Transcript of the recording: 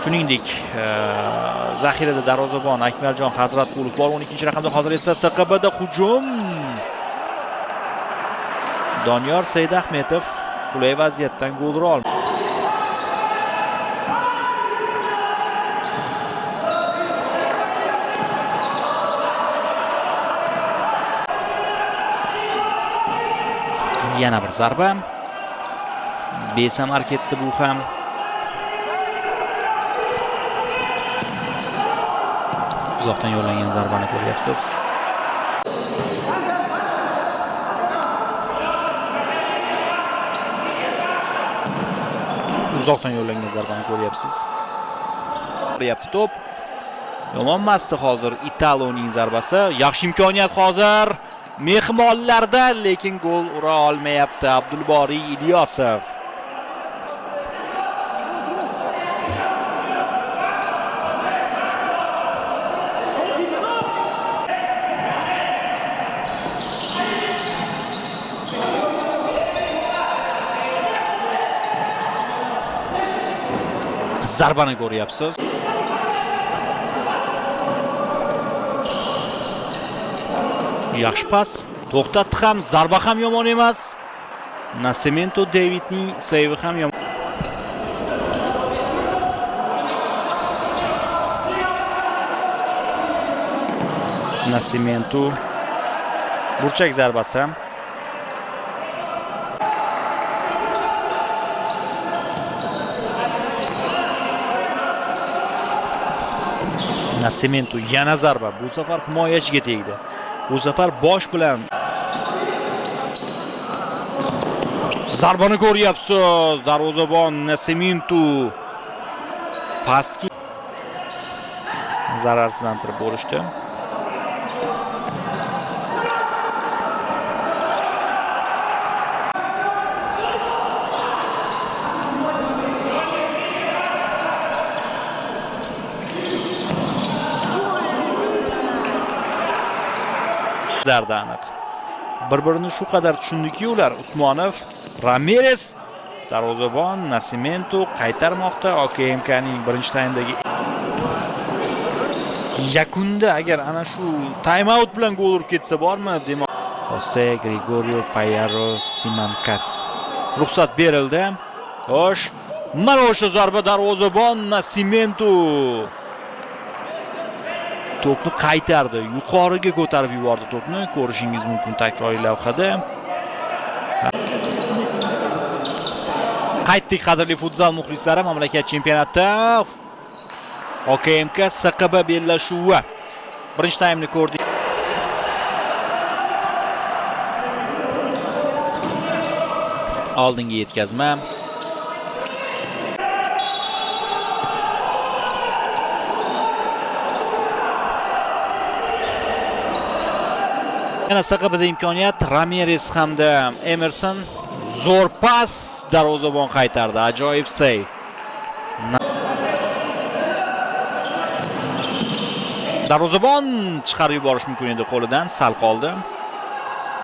Shuningdek, zaxirada darvozabon Akmaljon Hazratqulov bor 12-raqamda. Hozir esa SQBda hujum. Doniyor Saidahmetov qulay vaziyatdan gol ura olmadi. Yana bir zarba. Besamar ketdi bu ham. Uzoqdan yo'llangan zarbani ko'ryapsiz. Uzoqdan yo'llangan zarbani ko'ryapsiz. Qo'ryapti to'p. Yomon emasdi hozir Italoning zarbasi. Yaxshi imkoniyat hozir mehmonlarda, lekin gol ura olmayapti Abdulboriy Ilyosov. Zarbani ko'ryapsiz. Yaxshi pas. To'xtatdi ham, zarba ham yomon emas. Nascimento Davidning seyvi ham yomon. Nascimento burchak zarbasi. Nascimento yana zarba. Bu safar himoyachiga tegdi. Bu safar bosh bilan zarbani ko'ryapsiz. Darvozabon Nascimento pastki zararsizlantirib bo'lishdi. Zarda aniq. Bir-birini shu qadar tushundiki ular. Usmonov, Ramirez, darvozabon Nascimento qaytarmoqda. OKMKning birinchi taymdagi yakunda agar ana shu time-out bilan gol urib ketsa bormi demoq. Jose Gregorio Payaro Simankas ruxsat berildi. Xo'sh, mana o'sha zarba darvozabon Nascimento to'pni qaytardi, yuqoriga ko'tarib yubordi to'pni. Ko'rishingiz mumkin takroriy lavhada. Qaytdik qadrli futzal muxlislari, mamlakat chempionatida OKMK SQB bellashuvi. Birinchi taymni ko'rdik. Oldinga yetkazma. Yana SQBda imkoniyat. Ramirez hamda Emerson zo'r pas, darvozabon qaytardi. Ajoyib seyv. Darvozabon chiqarib yuborish mumkin edi, qo'lidan sal qoldi.